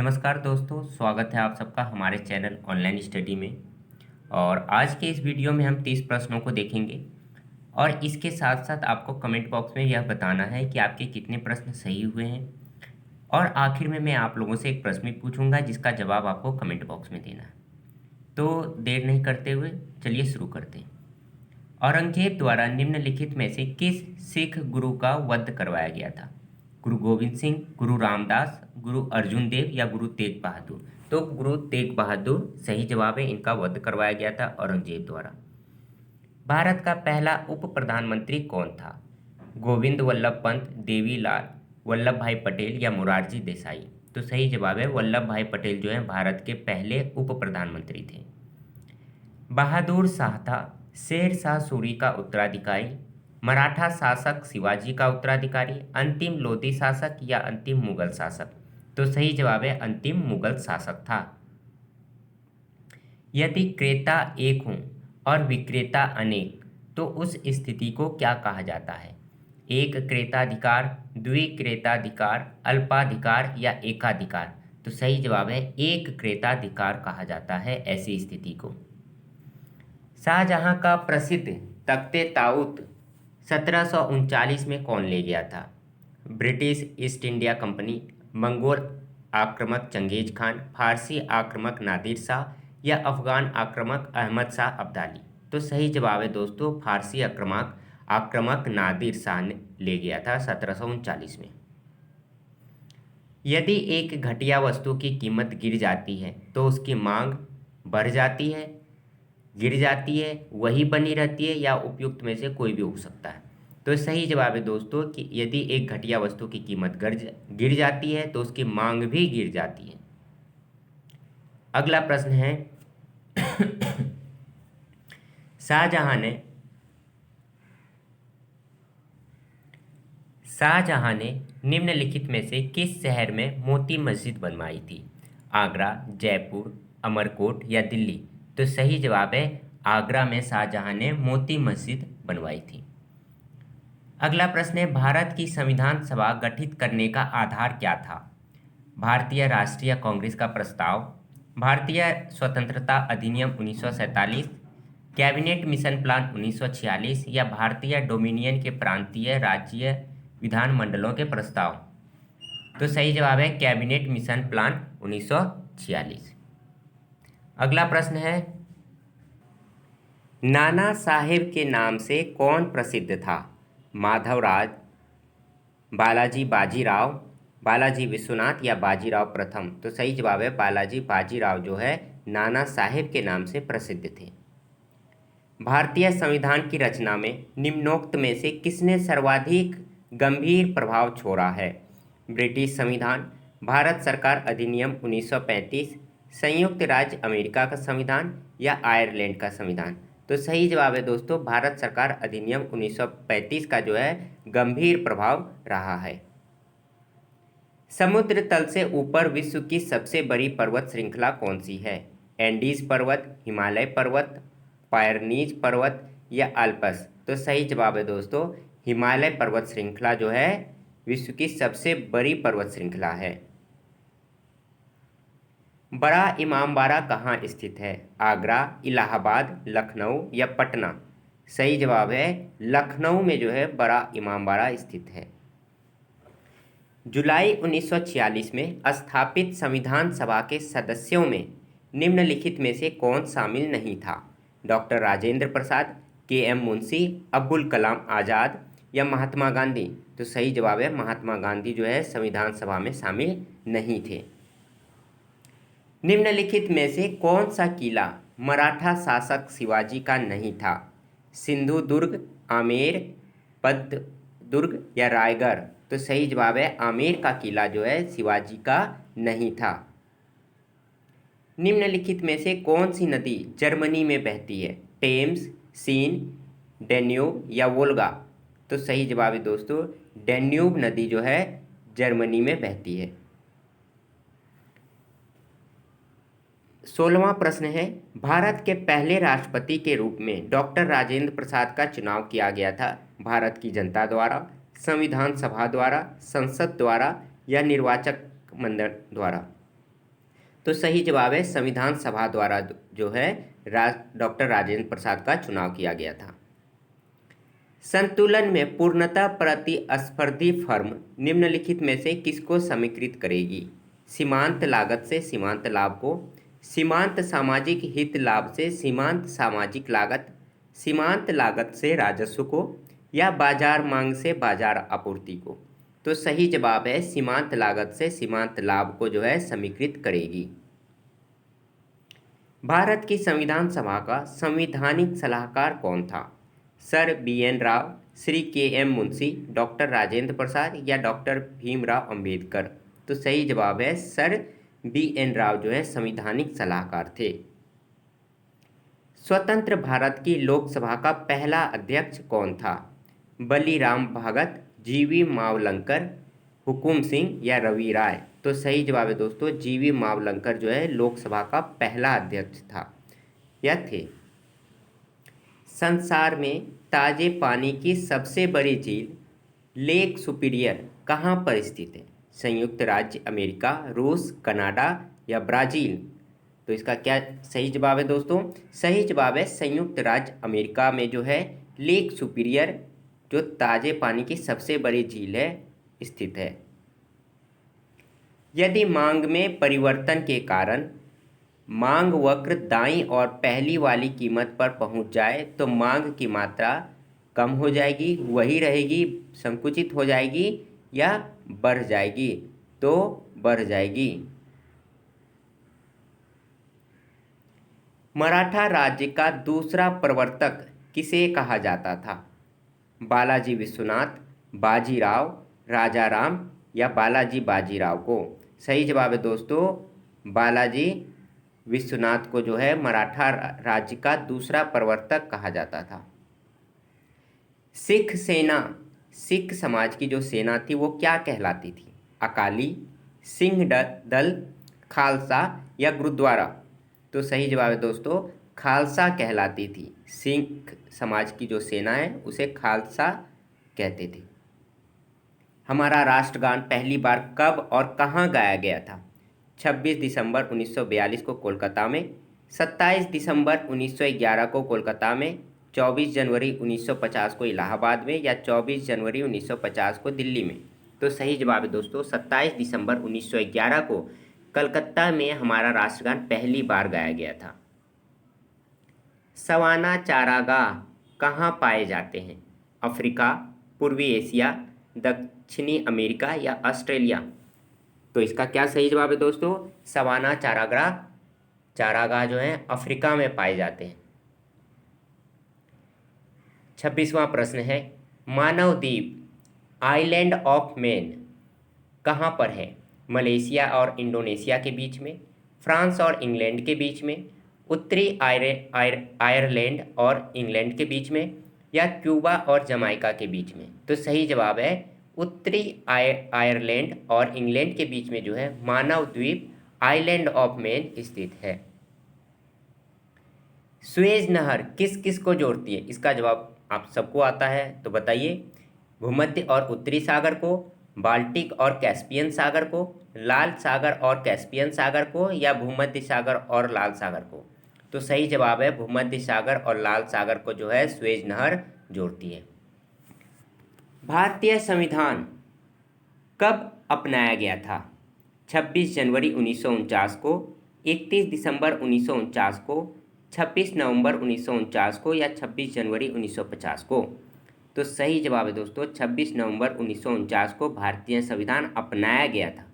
नमस्कार दोस्तों, स्वागत है आप सबका हमारे चैनल ऑनलाइन स्टडी में। और आज के इस वीडियो में हम 30 प्रश्नों को देखेंगे और इसके साथ साथ आपको कमेंट बॉक्स में यह बताना है कि आपके कितने प्रश्न सही हुए हैं। और आखिर में मैं आप लोगों से एक प्रश्न भी पूछूंगा जिसका जवाब आपको कमेंट बॉक्स में देना है। तो देर नहीं करते हुए चलिए शुरू करते हैं। औरंगजेब द्वारा निम्नलिखित में से किस सिख गुरु का वध करवाया गया था? गुरु गोविंद सिंह, गुरु रामदास, गुरु अर्जुन देव या गुरु तेग बहादुर? तो गुरु तेग बहादुर सही जवाब है, इनका वध करवाया गया था औरंगजेब द्वारा। भारत का पहला उप प्रधानमंत्री कौन था? गोविंद वल्लभ पंत, देवीलाल, वल्लभ भाई पटेल या मुरारजी देसाई? तो सही जवाब है वल्लभ भाई पटेल जो है भारत के पहले उप प्रधानमंत्री थे। बहादुर शाह था शेर शाह सूरी का उत्तराधिकारी, मराठा शासक शिवाजी का उत्तराधिकारी, अंतिम लोधी शासक या अंतिम मुगल शासक? तो सही जवाब है अंतिम मुगल शासक था। यदि क्रेता एक हों और विक्रेता अनेक तो उस स्थिति को क्या कहा जाता है? एक क्रेताधिकार, द्विक्रेताधिकार, अल्पाधिकार या एकाधिकार? तो सही जवाब है एक क्रेताधिकार कहा जाता है ऐसी स्थिति को। शाहजहां का प्रसिद्ध तख्ते ताऊत 1739 में कौन ले गया था? British east India company, Mongol आक्रमक चंगेज खान, फारसी आक्रमक नादिर शाह या अफगान आक्रमक अहमद शाह अब्दाली? तो सही जवाब है दोस्तों फारसी आक्रमक नादिर शाह ने ले गया था 1739 में। यदि एक घटिया वस्तु की कीमत गिर जाती है तो उसकी मांग बढ़ जाती है, गिर जाती है, वही बनी रहती है या उपयुक्त में से कोई भी हो सकता है? तो सही जवाब है दोस्तों कि यदि एक घटिया वस्तु की कीमत गिर जाती है तो उसकी मांग भी गिर जाती है। अगला प्रश्न है शाहजहां ने निम्नलिखित में से किस शहर में मोती मस्जिद बनवाई थी? आगरा, जयपुर, अमरकोट या दिल्ली? तो सही जवाब है आगरा में शाहजहां ने मोती मस्जिद बनवाई थी। अगला प्रश्न है भारत की संविधान सभा गठित करने का आधार क्या था? भारतीय राष्ट्रीय कांग्रेस का प्रस्ताव, भारतीय स्वतंत्रता अधिनियम 1947, कैबिनेट मिशन प्लान 1946 या भारतीय डोमिनियन के प्रांतीय राज्य विधानमंडलों के प्रस्ताव? तो सही जवाब है कैबिनेट मिशन प्लान 1946। अगला प्रश्न है नाना साहेब के नाम से कौन प्रसिद्ध था? माधवराज, बालाजी बाजीराव, बालाजी विश्वनाथ या बाजीराव प्रथम? तो सही जवाब है बालाजी बाजीराव जो है नाना साहेब के नाम से प्रसिद्ध थे। भारतीय संविधान की रचना में निम्नोक्त में से किसने सर्वाधिक गंभीर प्रभाव छोड़ा है? ब्रिटिश संविधान, भारत सरकार अधिनियम 1935, संयुक्त राज्य अमेरिका का संविधान या आयरलैंड का संविधान? तो सही जवाब है दोस्तों भारत सरकार अधिनियम 1935 का जो है गंभीर प्रभाव रहा है। समुद्र तल से ऊपर विश्व की सबसे बड़ी पर्वत श्रृंखला कौन सी है? एंडीज पर्वत, हिमालय पर्वत, पायरनीज पर्वत या अल्पस? तो सही जवाब है दोस्तों हिमालय पर्वत श्रृंखला जो है विश्व की सबसे बड़ी पर्वत श्रृंखला है। बड़ा इमामबाड़ा कहाँ स्थित है? आगरा, इलाहाबाद, लखनऊ या पटना? सही जवाब है लखनऊ में जो है बड़ा इमामबाड़ा स्थित है। जुलाई 1946 में स्थापित संविधान सभा के सदस्यों में निम्नलिखित में से कौन शामिल नहीं था? डॉक्टर राजेंद्र प्रसाद, के.एम. मुंशी, अब्दुल कलाम आज़ाद या महात्मा गांधी? तो सही जवाब है महात्मा गांधी जो है संविधान सभा में शामिल नहीं थे। निम्नलिखित में से कौन सा किला मराठा शासक शिवाजी का नहीं था? सिंधु दुर्ग, आमेर, पद्मदुर्ग या रायगढ़? तो सही जवाब है आमेर का किला जो है शिवाजी का नहीं था। निम्नलिखित में से कौन सी नदी जर्मनी में बहती है? टेम्स, सीन, डैन्यूब या वोल्गा? तो सही जवाब है दोस्तों डैन्यूब नदी जो है जर्मनी में बहती है। 16वां प्रश्न है भारत के पहले राष्ट्रपति के रूप में डॉक्टर राजेंद्र प्रसाद का चुनाव किया गया था भारत की जनता द्वारा, संविधान सभा द्वारा, संसद द्वारा या निर्वाचक मंडल द्वारा? तो सही जवाब है संविधान सभा द्वारा जो है डॉक्टर राजेंद्र प्रसाद का चुनाव किया गया था। संतुलन में पूर्णतः प्रतिस्पर्धी फर्म निम्नलिखित में से किसको समीकृत करेगी? सीमांत लागत से सीमांत लाभ को, सीमांत सामाजिक हित लाभ से सीमांत सामाजिक लागत, सीमांत लागत से राजस्व को, या बाजार मांग से बाजार आपूर्ति को। तो सही जवाब है सीमांत लागत से सीमांत लाभ को जो है समीकृत करेगी। भारत की संविधान सभा का संवैधानिक सलाहकार कौन था? Sir BN Rau, Shri KM Munshi, doctor Rajendra Prasad या डॉक्टर भीमराव अंबेडकर। तो सही जवाब है सर BN राव जो है संवैधानिक सलाहकार थे। स्वतंत्र भारत की लोकसभा का पहला अध्यक्ष कौन था? बलीराम भगत, GV मावलंकर, हुकुम सिंह या रवि राय। तो सही जवाब है दोस्तों GV मावलंकर जो है लोकसभा का पहला अध्यक्ष था या थे। संसार में ताजे पानी की सबसे बड़ी झील लेक सुपीरियर कहाँ पर स्थित है? संयुक्त राज्य अमेरिका, रूस, कनाडा या ब्राज़ील। तो इसका क्या सही जवाब है दोस्तों? सही जवाब है संयुक्त राज्य अमेरिका में जो है लेक सुपीरियर जो ताजे पानी की सबसे बड़ी झील है स्थित है। यदि मांग में परिवर्तन के कारण मांग वक्र दाईं और पहली वाली कीमत पर पहुंच जाए तो मांग की मात्रा कम हो जाएगी, वही रहेगी, संकुचित हो जाएगी या बढ़ जाएगी? तो बढ़ जाएगी। मराठा राज्य का दूसरा प्रवर्तक किसे कहा जाता था? बालाजी विश्वनाथ, बाजीराव, राजाराम या बालाजी बाजीराव को। सही जवाब है दोस्तों बालाजी विश्वनाथ को जो है मराठा राज्य का दूसरा प्रवर्तक कहा जाता था। सिख सेना, सिख समाज की जो सेना थी वो क्या कहलाती थी? अकाली, सिंह दल, खालसा या गुरुद्वारा। तो सही जवाब है दोस्तों खालसा कहलाती थी। सिख समाज की जो सेना है उसे खालसा कहते थे। हमारा राष्ट्रगान पहली बार कब और कहाँ गाया गया था? 26 दिसंबर 1942 को कोलकाता में, 27 दिसंबर 1911 को कोलकाता में, 24 जनवरी 1950 को इलाहाबाद में या 24 जनवरी 1950 को दिल्ली में। तो सही जवाब है दोस्तों 27 दिसंबर 1911 को कलकत्ता में हमारा राष्ट्रगान पहली बार गाया गया था। सवाना चारागाह कहाँ पाए जाते हैं? अफ्रीका, पूर्वी एशिया, दक्षिणी अमेरिका या ऑस्ट्रेलिया। तो इसका क्या सही जवाब है दोस्तों? सवाना चारागाह जो है अफ्रीका में पाए जाते हैं। 26वां प्रश्न है मानव द्वीप आइलैंड ऑफ मैन कहाँ पर है? मलेशिया और इंडोनेशिया के बीच में, फ्रांस और इंग्लैंड के बीच में, उत्तरी आयरलैंड और इंग्लैंड के बीच में या क्यूबा और जमाइका के बीच में। तो सही जवाब है उत्तरी आयरलैंड और इंग्लैंड के बीच में जो है मानव द्वीप आइलैंड ऑफ मैन स्थित है। सुएज नहर किस किस को जोड़ती है? इसका जवाब आप सबको आता है तो बताइए। भूमध्य और उत्तरी सागर को, बाल्टिक और कैस्पियन सागर को, लाल सागर और कैस्पियन सागर को या भूमध्य सागर और लाल सागर को। तो सही जवाब है भूमध्य सागर और लाल सागर को जो है सुएज नहर जोड़ती है। भारतीय संविधान कब अपनाया गया था? 26 जनवरी 1949 को, 31 दिसंबर 1949 को, 26 नवंबर 1949 को या 26 जनवरी 1950 को। तो सही जवाब है दोस्तों 26 नवंबर 1949 को भारतीय संविधान अपनाया गया था।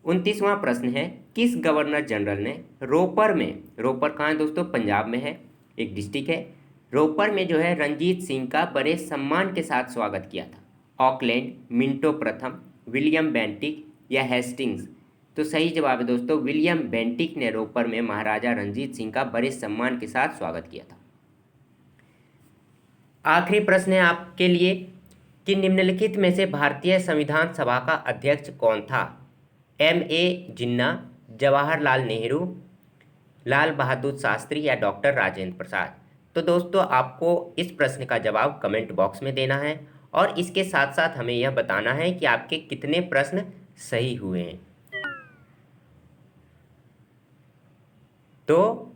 29वां प्रश्न है किस गवर्नर जनरल ने रोपर कहाँ है दोस्तों? पंजाब में है, एक डिस्ट्रिक्ट है। रोपर में जो है रंजीत सिंह का बड़े सम्मान के साथ स्वागत किया था? ऑकलैंड, मिंटो प्रथम, विलियम बेंटिक या हेस्टिंग्स। तो सही जवाब है दोस्तों विलियम बेंटिक ने रोपर में महाराजा रंजीत सिंह का बड़े सम्मान के साथ स्वागत किया था। आखिरी प्रश्न है आपके लिए कि निम्नलिखित में से भारतीय संविधान सभा का अध्यक्ष कौन था? M.A. जिन्ना, जवाहरलाल नेहरू, लाल बहादुर शास्त्री या डॉक्टर राजेंद्र प्रसाद। तो दोस्तों आपको इस प्रश्न का जवाब कमेंट बॉक्स में देना है और इसके साथ साथ हमें यह बताना है कि आपके कितने प्रश्न सही हुए हैं। तो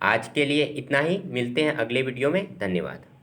आज के लिए इतना ही, मिलते हैं अगले वीडियो में। धन्यवाद।